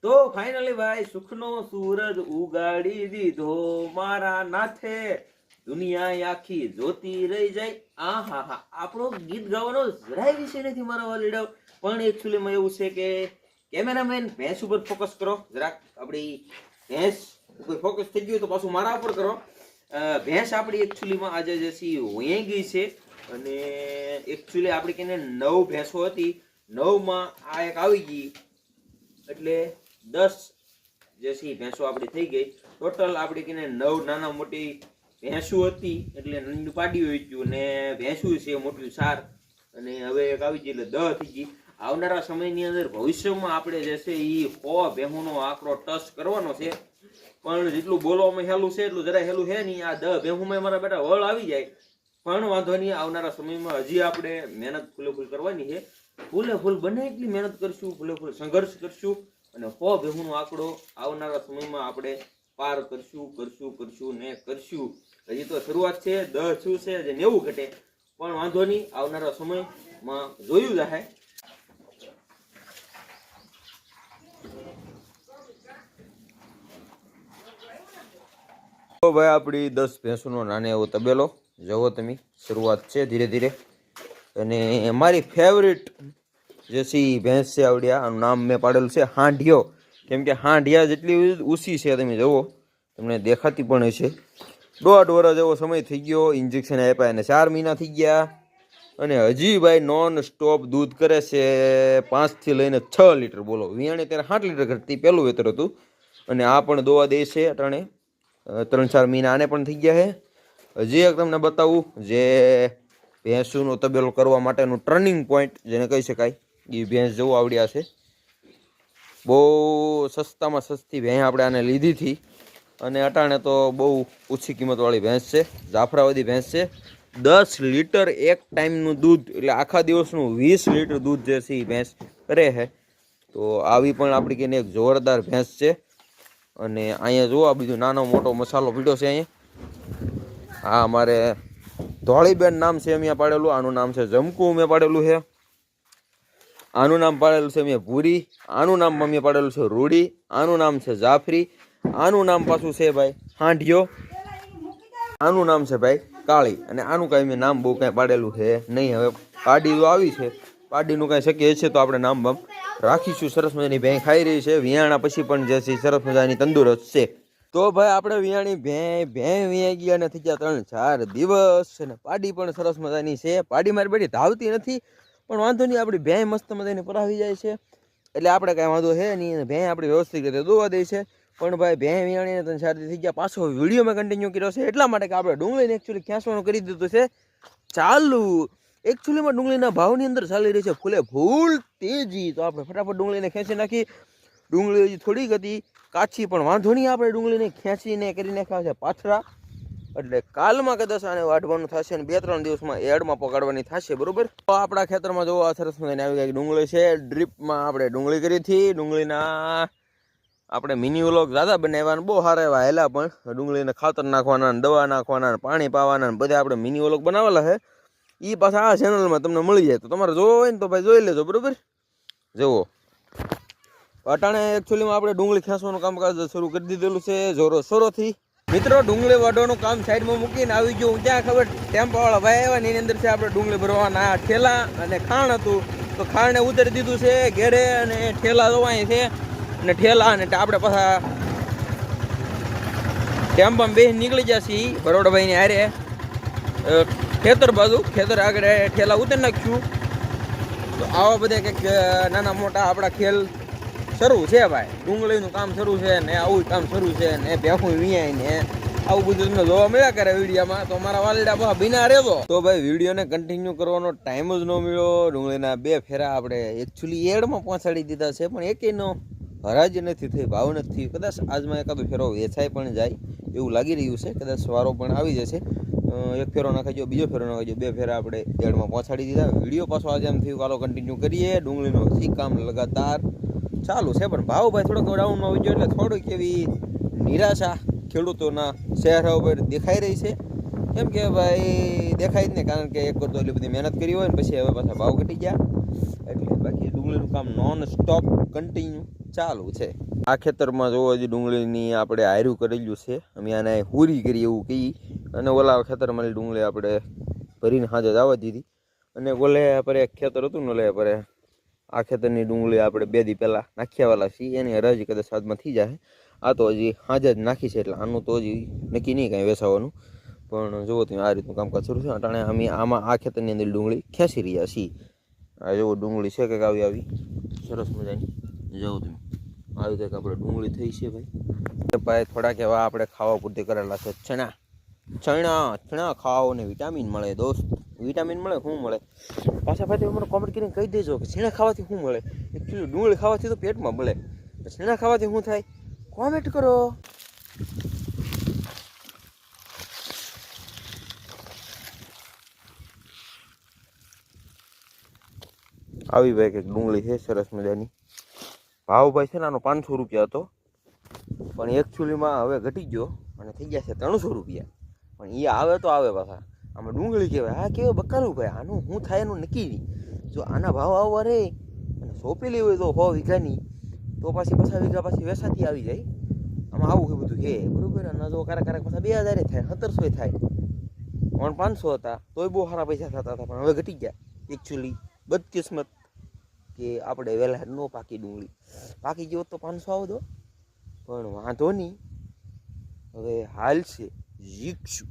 તો ફાઇનલી ભાઈ સુખનો સૂરજ ઉગાડી દીધો મારા નાથે, દુનિયા આખી જોતી રહી જાય. આ હા હા, આપણો ગીત ગાવાનો જરાય વિષય નથી મારા વાલીડાઓ, પણ એકચ્યુઅલીમાં એવું છે કે કેમેરામેન ભેંસ ઉપર ફોકસ કરો જરાક. આપણી ભેંસ ઉપર ફોકસ થઈ ગયું તો પાછું મારા ઉપર કરો. ભેંસ આપણી એકચ્યુઅલીમાં આજે જે છે વહી ગઈ છે, અને એકચ્યુઅલી આપણી કને 9 ભેંસો હતી, 9માં આ એક આવી ગઈ, એટલે 10 જે છે ભેંસો આપણી થઈ ગઈ. ટોટલ આપણી કને 9 નાના મોટી ભેંસું હતી, એટલે નાનું પાડી હોય ગયું ને ભેંસું છે મોટું 4, અને હવે એક આવી ગઈ એટલે 10 થઈ ગઈ. આવનારા સમયની અંદર ભવિષ્યમાં આપણે જે છે એ 100 ભેહુંનો આંકડો ટચ કરવાનો છે. પણ જેટલું બોલવામાં હેલું છે એટલું જરા હેલું છે નહીં. આ 10 ભેહુંમાં મારા બેટા વળ આવી જાય, પણ વાંધો નહીં. આવનારા સમયમાં હજી આપણે મહેનત ફૂલે ફૂલ કરવાની છે. ફૂલે ફૂલ બને એટલી મહેનત કરશું, ફૂલે ફૂલ સંઘર્ષ કરશું, અને 100 ભેહુંનો આંકડો આવનારા સમયમાં આપણે પાર કરશું ને કરશું. હજી તો શરૂઆત છે, 10 શું છે જે 90 ઘટે, પણ વાંધો નહીં. આવનારા સમયમાં જોયું જાય. તો ભાઈ આપણી 10 ભેંસોનો નાનો એવો તબેલો જુઓ તમે, શરૂઆત છે ધીરે ધીરે. અને મારી ફેવરિટ જે છે ભેંસ છે આવડ્યા, આનું નામ મેં પાડેલું છે હાંઢિયો, કેમ કે હાંઢિયા જેટલી ઊંચી છે તમે જુઓ, તમને દેખાતી પણ હશે. 1.5 વર્ષ જેવો સમય થઈ ગયો, ઇન્જેક્શન આપ્યા એને 4 મહિના થઈ ગયા, અને હજી ભાઈ નોન સ્ટોપ દૂધ કરે છે 5 થી લઈને 6 લીટર. બોલો, વિયાણે ત્યારે 8 લીટર કરતી પહેલું વેતર હતું, અને આ પણ દોવા દે છે અટાણે 3-4 મહિના આને પણ થઈ ગયા છે. હજી એક તમને બતાવું, જે ભેંસુનો તબેલો કરવા માટેનું ટર્નિંગ પોઈન્ટ જેને કહી શકાય, એ ભેંસ જેવું આવડ્યા છે. બહુ સસ્તામાં સસ્તી ભેંસ આપણે આને લીધી હતી, અને અટાણે તો બહુ ઓછી કિંમતવાળી ભેંસ છે, જાફરાવાદી ભેંસ છે. 10 લીટર એક ટાઈમનું દૂધ, એટલે આખા દિવસનું 20 લીટર દૂધ જે છે એ ભેંસ કરે છે. તો આવી પણ આપણી કને એક જોરદાર ભેંસ છે. અને અહીંયા જુઓ આ બીજું નાનો મોટો મસાલો પીડ્યો છે અહીંયા. હા, અમારે ધોળીબેન નામ છે અહીંયા પાડેલું, આનું નામ છે જમકુ મેં પાડેલું છે. આનું નામ પાડેલું છે મેં ભૂરી, આનું નામ મમ્મીએ પાડેલું છે રૂડી, આનું નામ છે જાફરી, આનું નામ પાછું છે ભાઈ હાંઢિયો, આનું નામ છે ભાઈ કાળી, અને આનું કાંઈ મેં નામ બહુ કાંઈ પાડેલું છે નહીં. હવે પાડી તો આવી છે, પાડીનું કાંઈ શક્ય છે તો આપણે નામ બામ રાખીશું. સરસ મજાની ભેં ખાઈ રહી છે, વિયાણા પછી પણ જે છે સરસ મજાની તંદુરસ્ત છે. તો ભાઈ આપણે વિયાણી ભેં વિયાઈ ગયા અને થઈ ગયા 3-4 દિવસ, અને પાડી પણ સરસ મજાની છે. પાડી મારી બેટી ધાવતી નથી, પણ વાંધો નહીં, આપણી ભેં મસ્ત મજાની પરાવી જાય છે, એટલે આપણે કાંઈ વાંધો છે નહીં. ભેં આપણી વ્યવસ્થિત રીતે દોવા દે છે. પણ ભાઈ ભેં વિયાણીને 3-4 થઈ ગયા. પાછો વિડીયો મેં કન્ટિન્યુ કર્યો છે એટલા માટે કે આપણે ડુંગળીને એકચ્યુઅલી ખેંચવાનું કરી દીધું છે ચાલુ. એકચ્યુઅલીમાં ડુંગળીના ભાવની અંદર ચાલી રહી છે ફૂલે ફૂલ તેજી, તો આપણે ફટાફટ ડુંગળીને ખેંચી નાખી. ડુંગળી હજી થોડીક હતી કાચી, પણ વાંધો નહીં, આપણે ડુંગળીને ખેંચીને કરી નાખ્યા છે પાથરા. એટલે કાલમાં કદાચ આને વાઢવાનું થશે, અને 2-3 દિવસમાં એડમાં પકડવાની થશે, બરોબર. તો આપણા ખેતરમાં જોવો આ સરસ મજાની આવી ગઈ ડુંગળી છે. ડ્રીપમાં આપણે ડુંગળી કરી હતી. ડુંગળીના આપણે મિની વ્લોગ જ્યાદા બનાવ્યા, બહુ સારા એવા હેલા, પણ ડુંગળીને ખાતર નાખવાના, દવા નાખવાના, પાણી પાવાના, બધા આપણે મિની વ્લોગ બનાવેલા છે. એ પાછા આ ચેનલમાં તમને મળી જાય, તો તમારે જોવો હોય ને તો ભાઈ જોઈ લેજો, બરોબર. જુઓ અટાણે એકચ્યુઅલીમાં આપણે ડુંગળી ખેંચવાનું કામકાજ શરૂ કરી દીધેલું છે જોરો શોરોથી. મિત્રો ડુંગળી વાઢવાનું કામ સાઈડમાં મૂકીને આવી ગયો હું ત્યાં, ખબર ટેમ્પાવાળા ભાઈ આવ્યા ને એની અંદર છે આપણે ડુંગળી ભરવાના ઠેલા, અને ખાણ હતું તો ખાણને ઉતારી દીધું છે ઘેરે, અને ઠેલા જોવાય છે, અને ઠેલા અને આપણે પાછા ટેમ્પામાં બે નીકળી ગયા છીએ બરોડાભાઈને હારે ખેતર બાજુ. ખેતર આગળ ઠેલા ઉતારી નાખ્યું. તો આવા બધા કંઈક નાના મોટા આપણા ખેલ શરૂ છે ભાઈ. ડુંગળીનું કામ શરૂ છે ને આવું કામ શરૂ છે ને ભેખું વિયાય ને આવું બધું તમને જોવા મળ્યા કરે વિડીયોમાં. તો અમારા વાલીડા બહુ બિના રહેતો, તો ભાઈ વિડીયોને કન્ટિન્યુ કરવાનો ટાઈમ જ ન મળ્યો. ડુંગળીના 2 ફેરા આપણે એકચ્યુઅલી એડમાં પહોંચાડી દીધા છે, પણ એકેયનો હરાજી નથી થઈ, ભાવ નથી. કદાચ આજમાં એકાદો ફેરો વેચાઈ પણ જાય એવું લાગી રહ્યું છે, કદાચ વારો પણ આવી જશે. એક ફેરો નાખાજો, બીજો ફેરો નાખાજો, 2 ફેરા આપણે એડમાં પહોંચાડી દીધા. વિડીયો પાછો આજે એમ થયું ચાલો કન્ટિન્યુ કરીએ. ડુંગળીનો હજી કામ લગાતાર ચાલુ છે, પણ ભાવ ભાઈ થોડોક ડાઉનમાં આવી ગયો, એટલે થોડીક એવી નિરાશા ખેડૂતોના ચહેરા ઉપર દેખાઈ રહી છે. કેમ કે ભાઈ દેખાય જ ને, કારણ કે એક તો એટલી બધી મહેનત કરી હોય ને પછી હવે પાછા ભાવ ઘટી ગયા, એટલે બાકી ડુંગળીનું કામ નોન સ્ટોપ કન્ટિન્યુ ચાલુ છે. આ ખેતરમાં જોવો હજી ડુંગળીની આપણે હાર્યું કરેલું છે, અમે આને હુરી કરી એવું કહીએ, અને ઓલા ખેતરમાં ડુંગળી આપણે ભરીને હાજર આવવા દીધી. અને ઓલે પરે એક ખેતર હતું ને, ઓલે પરે આ ખેતરની ડુંગળી આપણે 2 દી પહેલાં નાખ્યાવાલા છીએ, એની હરાજી કદાચ હાથમાં થઈ જાય. આ તો હજી હાજર નાખી છે, એટલે આનું તો હજી નક્કી નહીં કાંઈ વેસાવાનું. પણ જુઓ તમે આ રીતનું કામકાજ શરૂ છે. અટાણે અમે આમાં આ ખેતરની અંદર ડુંગળી ખેંચી રહ્યા છીએ. આ જુઓ ડુંગળી છે કંઈક આવી સરસ મજાની. જુઓ તમે આવી કંઈક આપણે ડુંગળી થઈ છે ભાઈ. થોડાક એવા આપણે ખાવા પૂરતી કરેલા છે ચણા. ચણા ખાવાને વિટામિન મળે દોસ્ત. વિટામિન મળે શું મળે પાછા ભાઈ મને કોમેન્ટ કરીને કહી દેજો કે ચણા ખાવાથી શું મળે. એકચ્યુઅલી ડુંગળી ખાવાથી તો પેટમાં મળે, ચણા ખાવાથી શું થાય કોમેન્ટ કરો. આવી ભાઈ કંઈક ડુંગળી છે સરસ મજાની. ભાવ ભાઈ છે ને આનો 500 રૂપિયા હતો, પણ એકચ્યુઅલીમાં હવે ઘટી ગયો અને થઈ ગયા છે 300 રૂપિયા. પણ એ આવે તો આવે પાછા. આમાં ડુંગળી કહેવાય, આ કહેવાય બકાલું ભાઈ. આનું શું થાય એનું નક્કી નહીં. જો આના ભાવ આવવા રે અને સોંપેલી હોય તો 100 વીઘાની, તો પાછી 50 વીઘા પાછી વેસાતી આવી જાય. આમાં આવું બધું છે બરાબર. અને જો કારક પાછા 2000 થાય, 1700 થાય. પણ 500 હતા તોય બહુ સારા પૈસા થતા હતા, પણ હવે ઘટી ગયા. એકચ્યુઅલી બદકિસ્મત કે આપણે વહેલા ન પાકી ડુંગળી. પાકી ગયો તો 500 આવતો, પણ વાંધો નહીં, હવે હાલ છે જીકશું.